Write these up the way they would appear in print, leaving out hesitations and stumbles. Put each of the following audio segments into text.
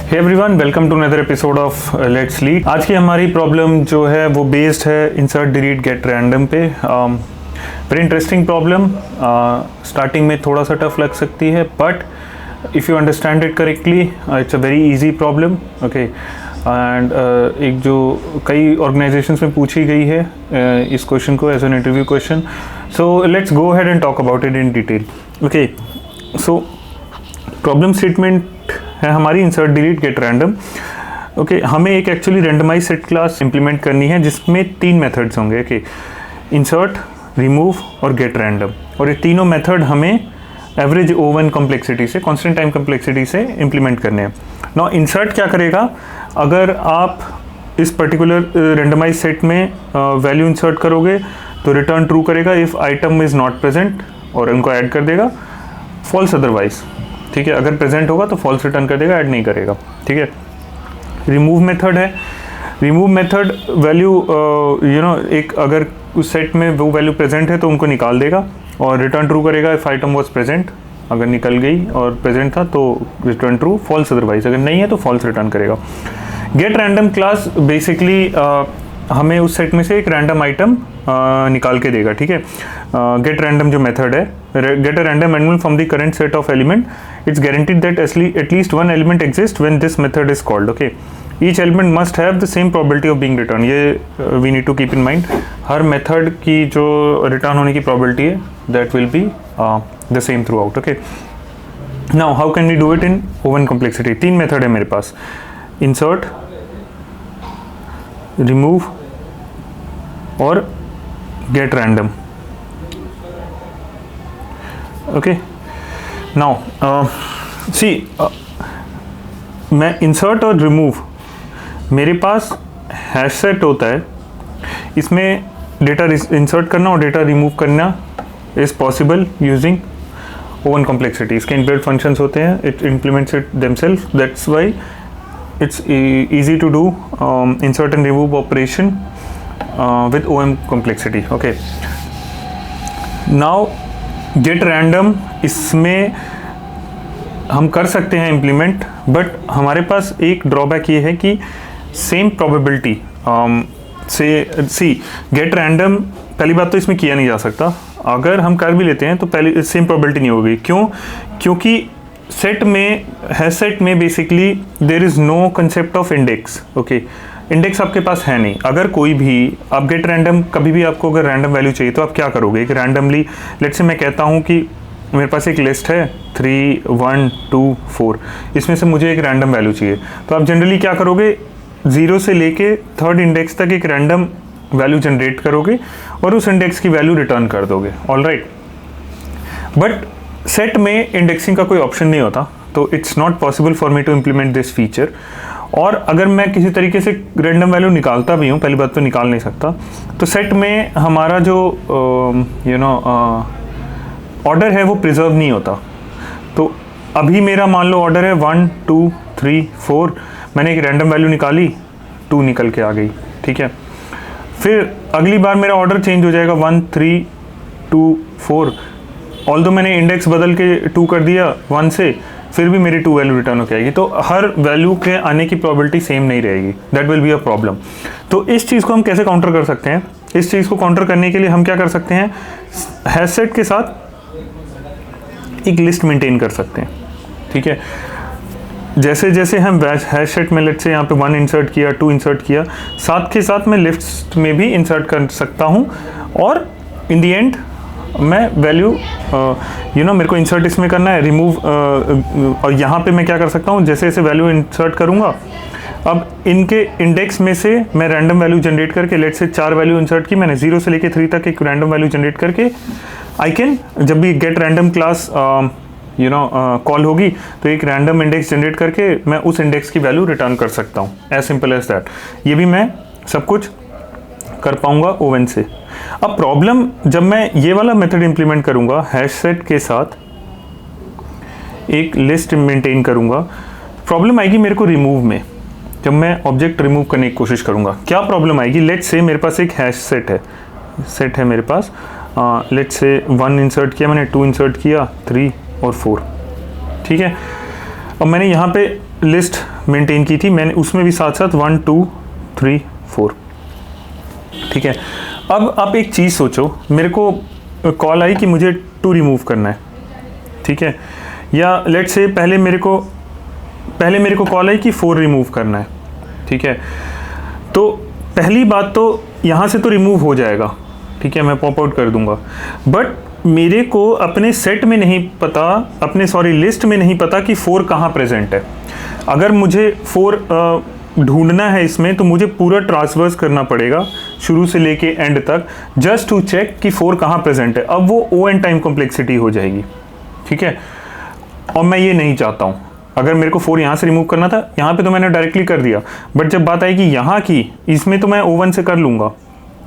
Hey everyone, welcome to another episode of let's lead. आज की हमारी प्रॉब्लम जो है वो बेस्ड है इंसर्ट डिलीट गेट रैंडम पे। Very interesting problem. स्टार्टिंग में थोड़ा सा टफ लग सकती है, but if you understand it correctly it's a very easy problem. Okay, and एक जो कई ऑर्गेनाइजेशंस में पूछी गई है इस क्वेश्चन को as an interview question. So let's go ahead and talk about it in detail. Okay, so problem statement है हमारी insert delete get random. Okay, हमें एक actually randomize set class implement करनी है जिसमें 3 मेथड्स होंगे। ओके, इंसर्ट, रिमूव और get random. और ये तीनों मेथड हमें एवरेज O1 कॉम्प्लेक्सिटी से, कांस्टेंट टाइम कॉम्प्लेक्सिटी से इंप्लीमेंट करने हैं। नाउ इंसर्ट क्या करेगा, अगर आप इस पर्टिकुलर रैंडमाइज सेट में वैल्यू इंसर्ट करोगे तो रिटर्न ट्रू करेगा if item is not present, और उनको ऐड कर देगा, फॉल्स अदरवाइज। ठीक है, अगर प्रेजेंट होगा तो फॉल्स रिटर्न कर देगा, ऐड नहीं करेगा। ठीक है, रिमूव मेथड है। रिमूव मेथड वैल्यू एक अगर उस सेट में वो वैल्यू प्रेजेंट है तो उनको निकाल देगा और रिटर्न ट्रू करेगा इफ़ आइटम वाज प्रेजेंट। अगर निकल गई और प्रेजेंट था तो रिटर्न ट्रू, फॉल्स अदरवाइज। अगर नहीं है तो फॉल्स रिटर्न करेगा। गेट रैंडम क्लास बेसिकली हमें उस सेट में से एक रैंडम आइटम निकाल के देगा। ठीक है, गेट रैंडम जो मेथड है, get a random element from the current set of element, it's guaranteed that at least one element exist when this method is called. Okay, each element must have the same probability of being return. ये we need to keep in mind. हर method की जो return होने की probability है that will be the same throughout. Okay, now how can we do it in O1 complexity. 3 method है मेरे पास, insert, remove और get random. Okay, now see, मैं इंसर्ट और रिमूव, मेरे पास हैश सेट होता है, इसमें डेटा इंसर्ट करना और डेटा रिमूव करना is possible using O1 complexity. इसके इनबिल्ट फंक्शंस होते हैं, it implements it themselves, that's why it's easy to do insert and remove operation with OM complexity. Okay, now get random, इसमें हम कर सकते हैं implement, but हमारे पास एक drawback ये है कि same probability से get random, पहली बात तो इसमें किया नहीं जा सकता। अगर हम कर भी लेते हैं तो पहले सेम प्रोबेबिलिटी नहीं होगी। क्यों? क्योंकि सेट में है, सेट में basically there is no concept of index. Okay, index आपके पास है नहीं। अगर कोई भी आप गेट रैंडम, कभी भी आपको अगर रैंडम वैल्यू चाहिए तो आप क्या करोगे, एक रैंडमली, लेट्स से मैं कहता हूँ कि मेरे पास एक लिस्ट है 3, 1, 2, 4, इसमें से मुझे एक रैंडम वैल्यू चाहिए, तो आप जनरली क्या करोगे, 0 से लेके 3rd इंडेक्स तक एक रैंडम वैल्यू जनरेट करोगे और उस इंडेक्स की वैल्यू रिटर्न कर दोगे। ऑल राइट, बट सेट में इंडेक्सिंग का कोई ऑप्शन नहीं होता, तो it's not possible for me to implement this feature. और अगर मैं किसी तरीके से रैंडम वैल्यू निकालता भी हूँ, पहली बात तो निकाल नहीं सकता, तो सेट में हमारा जो ऑर्डर है वो प्रिजर्व नहीं होता। तो अभी मेरा मान लो ऑर्डर है 1, 2, 3, 4, मैंने एक रैंडम वैल्यू निकाली, 2 निकल के आ गई। ठीक है, फिर अगली बार मेरा ऑर्डर चेंज हो जाएगा 1, 3, 2, 4, ऑल्दो मैंने इंडेक्स बदल के 2 कर दिया 1 से, फिर भी मेरी 2 वैल्यू रिटर्न होकर आएगी। तो हर वैल्यू के आने की प्रोबेबिलिटी सेम नहीं रहेगी, that will be a problem. तो इस चीज़ को हम कैसे काउंटर कर सकते हैं? इस चीज़ को काउंटर करने के लिए हम क्या कर सकते हैं, हैश सेट के साथ एक लिस्ट मेंटेन कर सकते हैं। ठीक है, जैसे जैसे हम हैश सेट में लेट्स से यहाँ पे 1 इंसर्ट किया, 2 इंसर्ट किया, साथ के साथ मैं लिस्ट में भी इंसर्ट कर सकता हूँ, और इन दी एंड मैं वैल्यू मेरे को इंसर्ट इसमें करना है, रिमूव, और यहाँ पे मैं क्या कर सकता हूँ, जैसे जैसे वैल्यू इंसर्ट करूँगा, अब इनके इंडेक्स में से मैं रैंडम वैल्यू जनरेट करके, लेट्स से 4 वैल्यू इंसर्ट की मैंने, 0 से लेके 3 तक एक रैंडम वैल्यू जनरेट करके, आई कैन, जब भी गेट रैंडम क्लास कॉल होगी तो एक रैंडम इंडेक्स जनरेट करके मैं उस इंडेक्स की वैल्यू रिटर्न कर सकता हूँ। As simple as that. ये भी मैं सब कुछ कर पाऊँगा O1 से। अब प्रॉब्लम, जब मैं ये वाला मेथड इंप्लीमेंट करूँगा, हैश सेट के साथ एक लिस्ट मेंटेन करूँगा, प्रॉब्लम आएगी मेरे को रिमूव में। जब मैं ऑब्जेक्ट रिमूव करने की कोशिश करूँगा, क्या प्रॉब्लम आएगी, लेट्स से मेरे पास एक हैश सेट है मेरे पास, लेट्स से 1 इंसर्ट किया मैंने, 2 इंसर्ट किया, 3 और 4। ठीक है, अब मैंने यहाँ पे लिस्ट मेंटेन की थी मैंने, उसमें भी साथ साथ 1 2 3 4, ठीक है। अब आप एक चीज़ सोचो, मेरे को कॉल आई कि मुझे 2 रिमूव करना है, ठीक है, या लेट्स से पहले मेरे को कॉल आई कि 4 रिमूव करना है, ठीक है। तो पहली बात तो यहाँ से तो रिमूव हो जाएगा, ठीक है, मैं पॉप आउट कर दूंगा, बट मेरे को अपने सेट में नहीं पता, लिस्ट में नहीं पता कि 4 कहाँ प्रेजेंट है। अगर मुझे 4 ढूंढना है इसमें, तो मुझे पूरा ट्रांसवर्स करना पड़ेगा शुरू से लेके एंड तक, जस्ट टू चेक कि 4 कहाँ प्रेजेंट है। अब वो O n टाइम कॉम्प्लेक्सिटी हो जाएगी, ठीक है, और मैं ये नहीं चाहता हूँ। अगर मेरे को 4 यहाँ से रिमूव करना था, यहाँ पे तो मैंने डायरेक्टली कर दिया, बट जब बात आएगी यहाँ की, इसमें तो मैं O1 से कर लूँगा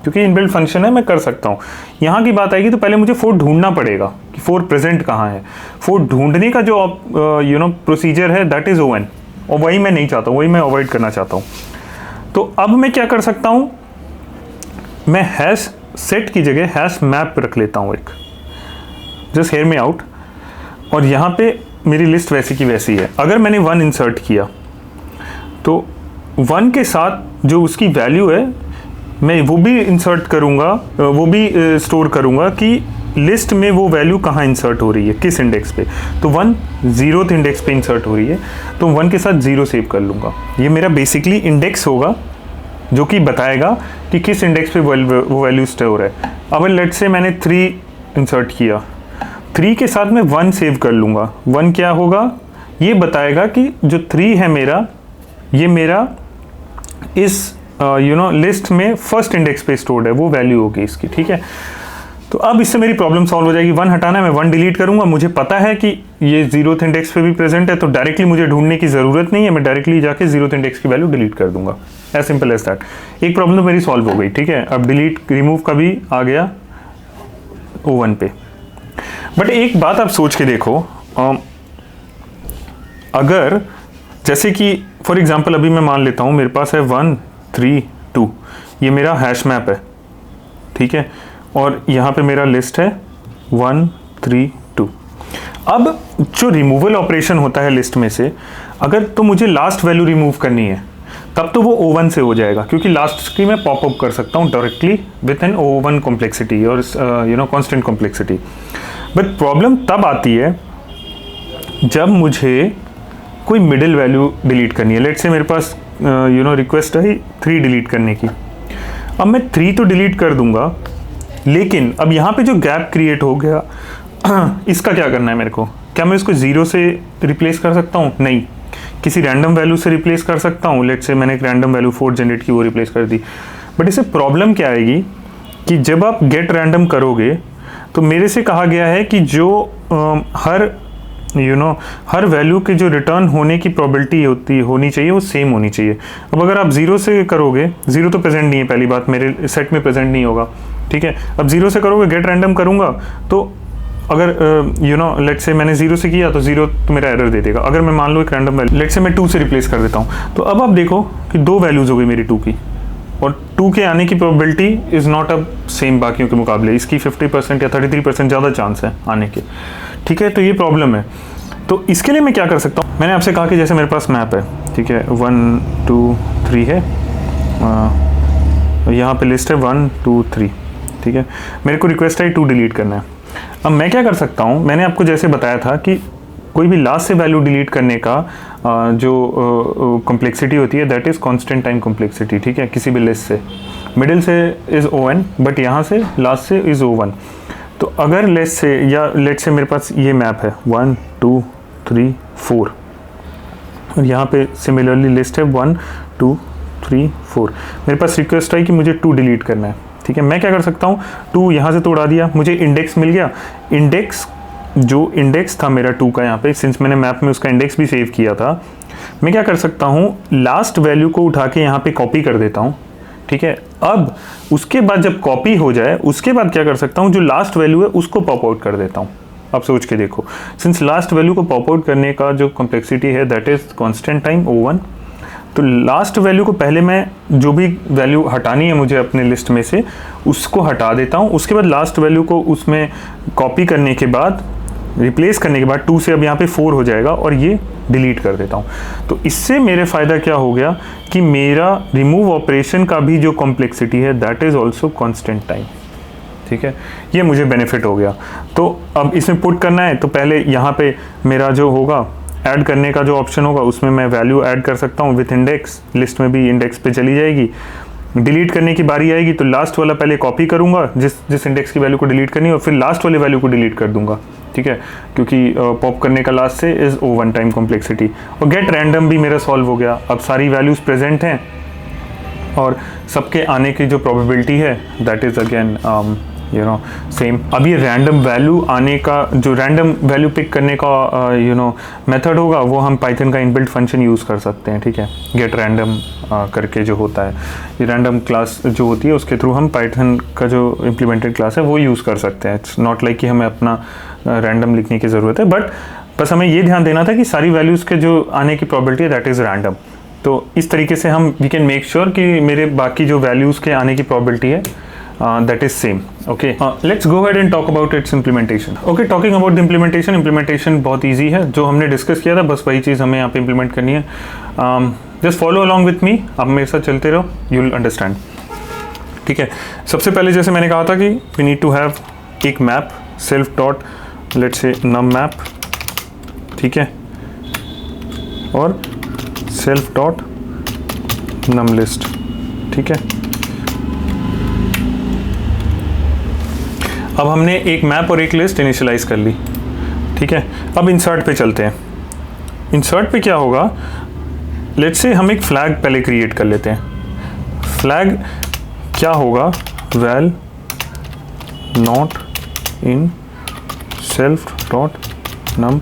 क्योंकि इनबिल्ट फंक्शन है, मैं कर सकता हूँ। यहाँ की बात आएगी तो पहले मुझे 4 ढूंढना पड़ेगा कि 4 प्रेजेंट कहाँ है। 4 ढूंढने का जो प्रोसीजर है दैट इज़ O n, और वही मैं नहीं चाहता हूँ, वही मैं अवॉइड करना चाहता हूँ। तो अब मैं क्या कर सकता हूँ, मैं हैश सेट की जगह हैश मैप रख लेता हूँ एक, जस्ट हेयर मी आउट, और यहाँ पे मेरी लिस्ट वैसी की वैसी है। अगर मैंने 1 इंसर्ट किया तो 1 के साथ जो उसकी वैल्यू है मैं वो भी इंसर्ट करूँगा, वो भी स्टोर करूँगा कि लिस्ट में वो वैल्यू कहाँ इंसर्ट हो रही है, किस इंडेक्स पे। तो 1 0th इंडेक्स पे इंसर्ट हो रही है, तो 1 के साथ 0 सेव कर लूँगा। ये मेरा बेसिकली इंडेक्स होगा जो कि बताएगा कि किस इंडेक्स पे वो वैल्यू स्टोर है। अब लेट्स से मैंने 3 इंसर्ट किया, 3 के साथ मैं 1 सेव कर लूँगा। 1 क्या होगा, ये बताएगा कि जो 3 है मेरा, ये मेरा इस लिस्ट में फर्स्ट इंडेक्स पे स्टोर्ड है, वो वैल्यू होगी इसकी, ठीक है। तो अब इससे मेरी प्रॉब्लम सॉल्व हो जाएगी। 1 हटाना है, मैं 1 डिलीट करूँगा, मुझे पता है कि ये 0th इंडेक्स पे भी प्रेजेंट है, तो डायरेक्टली मुझे ढूंढने की ज़रूरत नहीं है, मैं डायरेक्टली जाके 0th इंडेक्स की वैल्यू डिलीट कर दूंगा। As simple as that. एक प्रॉब्लम मेरी सॉल्व हो गई, ठीक है। अब डिलीट रिमूव का भी आ गया O1 पे। बट एक बात आप सोच के देखो, अगर जैसे कि फॉर एग्जांपल अभी मैं मान लेता हूँ मेरे पास है 1 3 2, ये मेरा हैश मैप है, ठीक है, और यहाँ पे मेरा लिस्ट है 1 3 2। अब जो रिमूवल ऑपरेशन होता है लिस्ट में से, अगर तो मुझे लास्ट वैल्यू रिमूव करनी है तब तो वो O1 से हो जाएगा, क्योंकि लास्ट की मैं पॉप अप कर सकता हूँ directly with an O1 complexity और कांस्टेंट कॉम्प्लेक्सिटी। बट प्रॉब्लम तब आती है जब मुझे कोई मिडिल वैल्यू डिलीट करनी है। लेट्स से मेरे पास रिक्वेस्ट है 3 डिलीट करने की। अब मैं 3 तो डिलीट कर दूंगा, लेकिन अब यहाँ पे जो गैप क्रिएट हो गया इसका क्या करना है मेरे को। क्या मैं इसको 0 से रिप्लेस कर सकता हूँ? नहीं, किसी रैंडम वैल्यू से रिप्लेस कर सकता हूँ। लेट्स से मैंने एक रैंडम वैल्यू 4 जनरेट की, वो रिप्लेस कर दी। बट इससे प्रॉब्लम क्या आएगी कि जब आप गेट रैंडम करोगे तो मेरे से कहा गया है कि जो हर वैल्यू के जो रिटर्न होने की प्रोबेबिलिटी होनी चाहिए वो सेम होनी चाहिए। अब अगर आप 0 से करोगे, 0 तो प्रेजेंट नहीं है, पहली बात मेरे सेट में प्रेजेंट नहीं होगा, ठीक है। अब 0 से करोगे, गेट रैंडम करूँगा, तो अगर लेट्स से मैंने 0 से किया तो 0 तो मेरा एरर दे देगा। अगर मैं मान लो एक रैंडम वैल्यू, लेट्स से मैं 2 से रिप्लेस कर देता हूँ, तो अब आप देखो कि 2 वैल्यूज़ हो गई मेरी 2 की, और 2 के आने की प्रोबेबिलिटी इज़ नॉट अब सेम बाकियों के मुकाबले। इसकी 50% या 33% ज़्यादा चांस है आने के, ठीक है। तो ये प्रॉब्लम है। तो इसके लिए मैं क्या कर सकता हूँ, मैंने आपसे कहा कि जैसे मेरे पास मैप है, ठीक है, 1 2 3 है, यहाँ पे लिस्ट है 1 2 3, ठीक है। मेरे को रिक्वेस्ट है 2 डिलीट करना है। अब मैं क्या कर सकता हूँ, मैंने आपको जैसे बताया था कि कोई भी लास्ट से वैल्यू डिलीट करने का जो कॉम्प्लेक्सिटी होती है that is constant time complexity, ठीक है। किसी भी लिस्ट से मिडिल से इज़ O1, बट यहाँ से लास्ट से इज़ O1। तो अगर लेट्स से मेरे पास ये मैप है 1 2 3 4, और यहाँ पे सिमिलरली लिस्ट है 1 2 3 4। मेरे पास रिक्वेस्ट है कि मुझे 2 डिलीट करना है, ठीक है। मैं क्या कर सकता हूँ, 2 यहाँ से तो उड़ा दिया, मुझे इंडेक्स मिल गया। जो इंडेक्स था मेरा 2 का, यहाँ पे सिंस मैंने मैप में उसका इंडेक्स भी सेव किया था, मैं क्या कर सकता हूँ, लास्ट वैल्यू को उठा के यहाँ पे कॉपी कर देता हूँ, ठीक है। अब उसके बाद जब कॉपी हो जाए, उसके बाद क्या कर सकता हूँ, जो लास्ट वैल्यू है उसको पॉप आउट कर देता हूँ। आप सोच के देखो, सिंस लास्ट वैल्यू को पॉप आउट करने का जो कॉम्प्लेक्सिटी है that is constant time O1, तो लास्ट वैल्यू को पहले मैं जो भी वैल्यू हटानी है मुझे अपने लिस्ट में से उसको हटा देता हूँ। उसके बाद लास्ट वैल्यू को उसमें कॉपी करने के बाद रिप्लेस करने के बाद 2 से अब यहाँ पे 4 हो जाएगा और ये डिलीट कर देता हूँ। तो इससे मेरे फ़ायदा क्या हो गया कि मेरा रिमूव ऑपरेशन का भी जो कॉम्प्लेक्सिटी है that is also constant time. ठीक है, ये मुझे बेनिफिट हो गया। तो अब इसमें पुट करना है तो पहले यहाँ पे मेरा जो होगा ऐड करने का जो ऑप्शन होगा उसमें मैं वैल्यू ऐड कर सकता हूँ विथ इंडेक्स, लिस्ट में भी इंडेक्स पे चली जाएगी। डिलीट करने की बारी आएगी तो लास्ट वाला पहले कॉपी करूँगा जिस इंडेक्स की वैल्यू को डिलीट करनी है, और फिर लास्ट वाले वैल्यू को डिलीट कर दूंगा। ठीक है, क्योंकि पॉप करने का लास्ट से is O one time complexity. और गेट रैंडम भी मेरा सॉल्व हो गया। अब सारी वैल्यूज़ प्रेजेंट हैं और सबके आने की जो प्रोबेबिलिटी है दैट इज़ अगेन सेम। अब ये रैंडम वैल्यू आने का, जो रैंडम वैल्यू पिक करने का मेथड होगा वो हम पाइथन का इनबिल्ट फंक्शन यूज़ कर सकते हैं। ठीक है, गेट रैंडम करके जो होता है, ये रैंडम क्लास जो होती है उसके थ्रू हम पाइथन का जो इम्प्लीमेंटेड क्लास है वो यूज़ कर सकते हैं। इट्स नॉट लाइक कि हमें अपना रैंडम लिखने की ज़रूरत है, बट बस हमें ये ध्यान देना था कि सारी वैल्यूज़ के जो आने की प्रोबेबिलिटी है दैट इज़ रैंडम। तो इस तरीके से हम वी कैन मेक श्योर कि मेरे बाकी जो वैल्यूज़ के आने की प्रोबेबिलिटी है that is same. Okay, let's go ahead and talk about its implementation. Okay, talking about the implementation बहुत easy है। जो हमने डिस्कस किया था बस वही चीज़ हमें यहाँ पे इम्प्लीमेंट करनी है। Just follow along with me, आप मेरे साथ चलते रहो, you will understand. ठीक है, सबसे पहले जैसे मैंने कहा था कि we need to have एक map self dot let's say num map, ठीक है, और self dot num list, ठीक है। अब हमने एक मैप और एक लिस्ट इनिशियलाइज कर ली। ठीक है, अब इंसर्ट पे चलते हैं। इंसर्ट पे क्या होगा, लेट्स से हम एक फ्लैग पहले क्रिएट कर लेते हैं। फ्लैग क्या होगा, val not in self dot num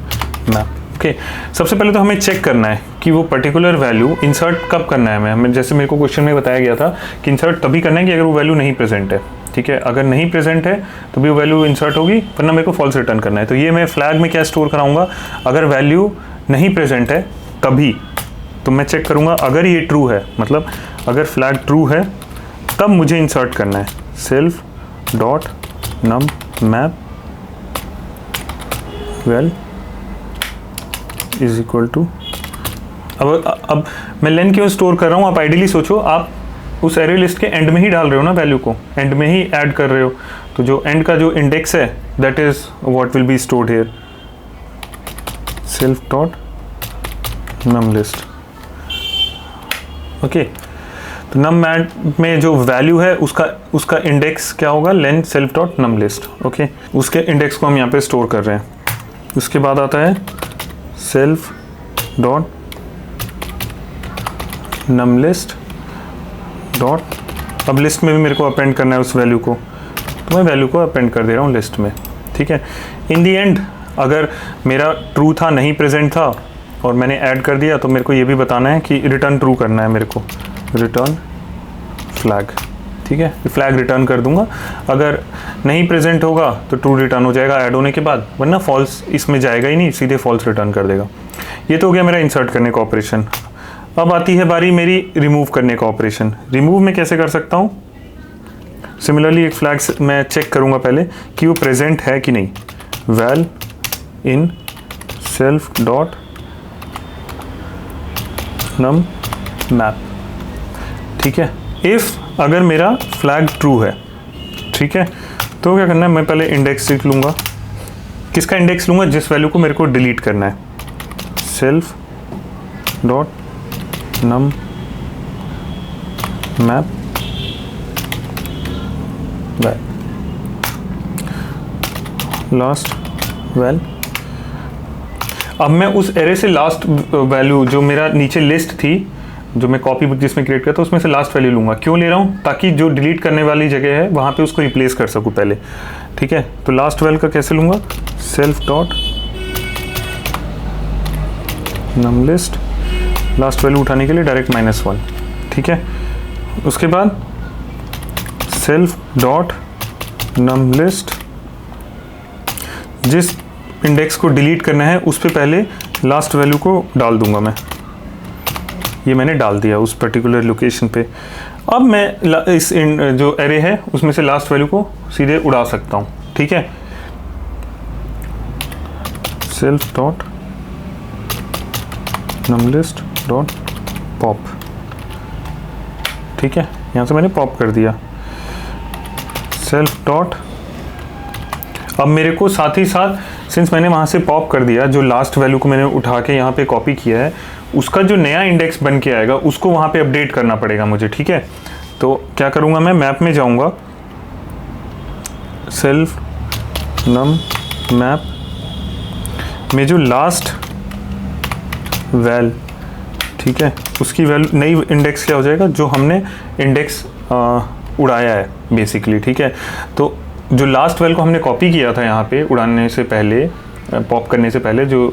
map. Okay, सबसे पहले तो हमें चेक करना है कि वो पर्टिकुलर वैल्यू इंसर्ट कब करना है। हमें जैसे मेरे को क्वेश्चन में बताया गया था कि इंसर्ट तभी करना है कि अगर वो वैल्यू नहीं प्रेजेंट है। ठीक है, अगर नहीं प्रेजेंट है तो भी वो वैल्यू इंसर्ट होगी, वरना मेरे को फॉल्स रिटर्न करना है। तो ये मैं फ्लैग में क्या स्टोर कराऊंगा, अगर वैल्यू नहीं प्रेजेंट है तभी तो मैं चेक करूंगा अगर ये ट्रू है, मतलब अगर फ्लैग ट्रू है तब मुझे इंसर्ट करना है self dot num map val is equal to. अब मैं लेन क्यों स्टोर कर रहा हूँ, आप आइडियली सोचो, आप उस एरे लिस्ट के एंड में ही डाल रहे हो ना, वैल्यू को एंड में ही ऐड कर रहे हो। तो जो एंड का जो इंडेक्स है that is what will be stored here self dot num list. Okay, तो नम मैप में जो वैल्यू है उसका इंडेक्स क्या होगा, लेन self dot num list. Okay, उसके इंडेक्स को हम यहाँ पे स्टोर कर रहे हैं। उसके बाद आता है self dot num list dot, अब लिस्ट में भी मेरे को अपेंड करना है उस वैल्यू को, तो मैं वैल्यू को अपेंड कर दे रहा हूँ लिस्ट में। ठीक है, इन दी एंड अगर मेरा ट्रू था, नहीं प्रेजेंट था और मैंने ऐड कर दिया तो मेरे को ये भी बताना है कि रिटर्न ट्रू करना है मेरे को, रिटर्न फ्लैग। ठीक है, फ्लैग रिटर्न कर दूंगा, अगर नहीं प्रेजेंट होगा तो ट्रू रिटर्न हो जाएगा ऐड होने के बाद, वरना फॉल्स इसमें जाएगा ही नहीं, सीधे फॉल्स रिटर्न कर देगा। ये तो हो गया मेरा इंसर्ट करने का ऑपरेशन। अब आती है बारी मेरी रिमूव करने का ऑपरेशन। रिमूव में कैसे कर सकता हूँ, सिमिलरली एक फ्लैग मैं चेक करूँगा पहले कि वो प्रेजेंट है कि नहीं, val in self dot num map. ठीक है, इफ़ अगर मेरा फ्लैग ट्रू है, ठीक है, तो क्या करना है, मैं पहले इंडेक्स लिख लूँगा। किसका इंडेक्स लूँगा, जिस वैल्यू को मेरे को डिलीट करना है, self dot num map last well. अब मैं उस एरे से लास्ट वैल्यू जो मेरा नीचे लिस्ट थी, जो मैं कॉपी बुक जिसमें क्रिएट करता हूँ उसमें से लास्ट वैल्यू लूँगा। क्यों ले रहा हूँ, ताकि जो डिलीट करने वाली जगह है वहाँ पे उसको रिप्लेस कर सकूँ पहले। ठीक है, तो लास्ट वैल्यू का कैसे लूँगा, self dot num list, last value उठाने के लिए डायरेक्ट -1। ठीक है, उसके बाद सेल्फ डॉट नम लिस्ट, जिस इंडेक्स को डिलीट करना है उस पे पहले लास्ट वैल्यू को डाल दूंगा मैं। ये मैंने डाल दिया उस पर्टिकुलर लोकेशन पे। अब मैं इस जो एरे है उसमें से लास्ट वैल्यू को सीधे उड़ा सकता हूँ। ठीक है, सेल्फ डॉट नमलिस्ट डॉट पॉप, ठीक है, यहाँ से मैंने पॉप कर दिया सेल्फ डॉट। अब मेरे को साथ ही साथ सिंस मैंने वहाँ से पॉप कर दिया, जो लास्ट वैल्यू को मैंने उठा के यहाँ पे कॉपी किया है, उसका जो नया इंडेक्स बन के आएगा उसको वहाँ पे अपडेट करना पड़ेगा मुझे, ठीक है। तो क्या करूँगा, मैं मैप में जाऊँगा, सेल्फ नम मैप में जो लास्ट वैल, ठीक है, उसकी वैल्यू नई इंडेक्स क्या हो जाएगा, जो हमने इंडेक्स उड़ाया है बेसिकली, ठीक है। तो जो लास्ट वैल्यू को हमने कॉपी किया था यहाँ पे उड़ाने से पहले, पॉप करने से पहले, जो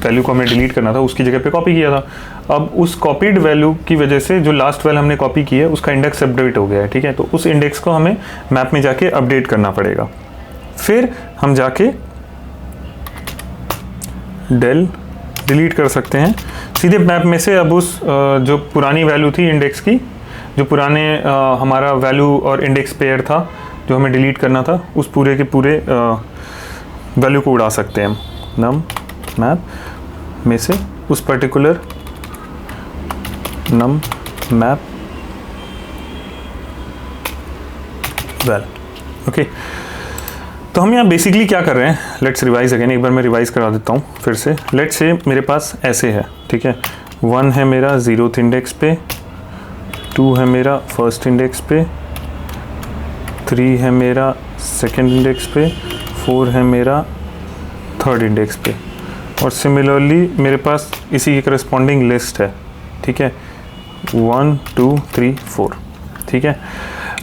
वैल्यू को हमें डिलीट करना था उसकी जगह पे कॉपी किया था। अब उस कॉपीड वैल्यू की वजह से जो लास्ट वैल्यू हमने कॉपी की है उसका इंडेक्स अपडेट हो गया है, ठीक है। तो उस इंडेक्स को हमें मैप में जाके अपडेट करना पड़ेगा। फिर हम जाके डेल डिलीट कर सकते हैं सीधे मैप में से। अब उस जो पुरानी वैल्यू थी इंडेक्स की, जो पुराने हमारा वैल्यू और इंडेक्स पेयर था जो हमें डिलीट करना था, उस पूरे के पूरे वैल्यू को उड़ा सकते हैं हम नम मैप में से, उस पर्टिकुलर नम मैप वैल, ओके। तो हम यहाँ बेसिकली क्या कर रहे हैं, लेट्स रिवाइज अगेन, एक बार मैं रिवाइज करा देता हूँ फिर से। लेट्स से मेरे पास ऐसे है, ठीक है, 1 है मेरा 0th इंडेक्स पे, 2 है मेरा फर्स्ट इंडेक्स पे, 3 है मेरा सेकेंड इंडेक्स पे, 4 है मेरा थर्ड इंडेक्स पे, और सिमिलरली मेरे पास इसी की करस्पॉन्डिंग लिस्ट है, ठीक है, 1 2 3 4, ठीक है।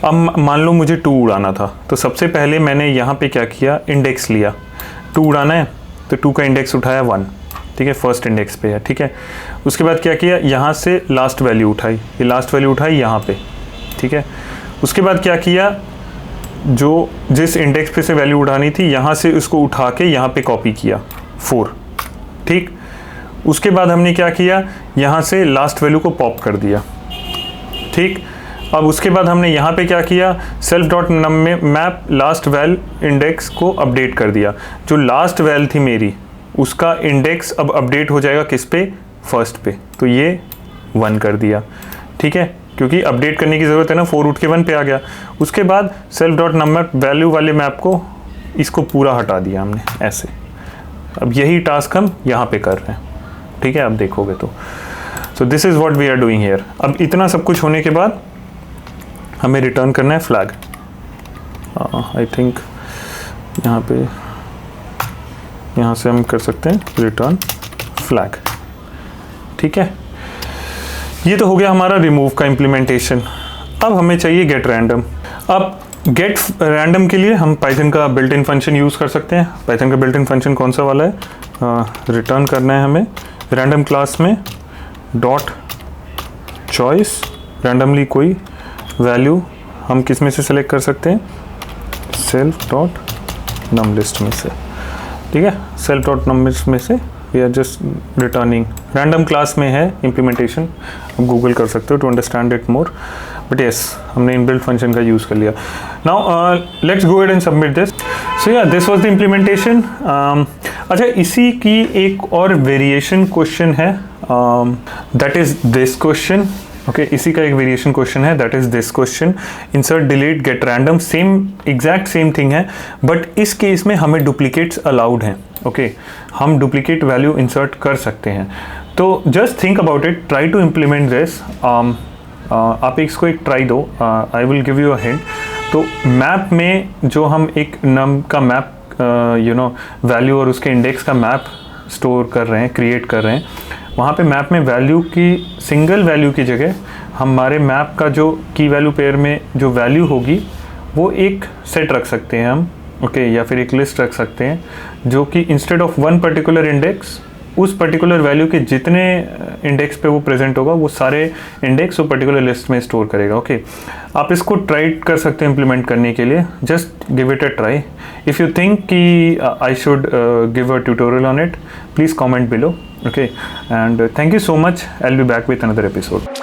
अब मान लो मुझे 2 उड़ाना था, तो सबसे पहले मैंने यहाँ पे क्या किया, इंडेक्स लिया। 2 उड़ाना है तो 2 का इंडेक्स उठाया 1, ठीक है, फर्स्ट इंडेक्स पे है, ठीक है। उसके बाद क्या किया, यहाँ से लास्ट वैल्यू उठाई, ये लास्ट वैल्यू उठाई यहाँ पे, ठीक है। उसके बाद क्या किया, जो जिस इंडेक्स पे से वैल्यू उठानी थी यहाँ से उसको उठा के यहाँ पे कॉपी किया 4, ठीक। उसके बाद हमने क्या किया, यहाँ से लास्ट वैल्यू को पॉप कर दिया, ठीक। अब उसके बाद हमने यहाँ पे क्या किया, सेल्फ डॉट नम में मैप लास्ट वैल इंडेक्स को अपडेट कर दिया। जो लास्ट वैल थी मेरी उसका इंडेक्स अब अपडेट हो जाएगा किस पे, फर्स्ट पे, तो ये 1 कर दिया, ठीक है, क्योंकि अपडेट करने की ज़रूरत है ना, 4 उठ के 1 पे आ गया। उसके बाद self dot num map value वाले मैप को इसको पूरा हटा दिया हमने ऐसे। अब यही टास्क हम यहाँ पे कर रहे हैं, ठीक है, अब देखोगे तो। So this is what we are doing here. अब इतना सब कुछ होने के बाद हमें रिटर्न करना है फ्लैग। आई थिंक यहाँ पे, यहाँ से हम कर सकते हैं रिटर्न फ्लैग, ठीक है। ये तो हो गया हमारा रिमूव का इम्प्लीमेंटेशन। अब हमें चाहिए गेट रैंडम। अब गेट रैंडम के लिए हम पाइथन का बिल्ट इन फंक्शन यूज़ कर सकते हैं। पाइथन का बिल्ट इन फंक्शन कौन सा वाला है, रिटर्न करना है हमें रैंडम क्लास में डॉट चॉइस, रैंडमली कोई वैल्यू हम किस में से सेलेक्ट कर सकते हैं, सेल्फ डॉट नम लिस्ट में से, ठीक है, सेल्फ डॉट नम लिस्ट में से we are just returning. Random class में है इम्प्लीमेंटेशन, आप गूगल कर सकते हो to understand it more, but yes हमने इनबिल्ट फंक्शन का यूज़ कर लिया। Now let's go ahead and submit this. So yeah this was the implementation. अच्छा, इसी की एक और वेरिएशन क्वेश्चन है, that is this question, okay, इसी का एक वेरिएशन क्वेश्चन है, that is this question, insert delete get random, same exact same thing है, बट इस केस में हमें डुप्लीकेट्स अलाउड हैं, ओके, हम डुप्लीकेट वैल्यू इंसर्ट कर सकते हैं। तो just think about it, try to implement this. आप इसको एक ट्राई दो, I will give you a hint. तो मैप में जो हम एक नम का मैप वैल्यू और उसके इंडेक्स का मैप स्टोर कर रहे हैं, क्रिएट कर रहे हैं, वहाँ पे मैप में वैल्यू की सिंगल वैल्यू की जगह हमारे मैप का जो की वैल्यू पेयर में जो वैल्यू होगी वो एक सेट रख सकते हैं हम, ओके, या फिर एक लिस्ट रख सकते हैं, जो कि instead of one particular index उस पर्टिकुलर वैल्यू के जितने इंडेक्स पे वो प्रेजेंट होगा वो सारे इंडेक्स वो पर्टिकुलर लिस्ट में स्टोर करेगा, ओके। आप इसको ट्राई कर सकते हैं इम्प्लीमेंट करने के लिए, just give it a try. If you think कि I should give a tutorial on it, please comment below, okay, and thank you so much. I'll be back with another episode.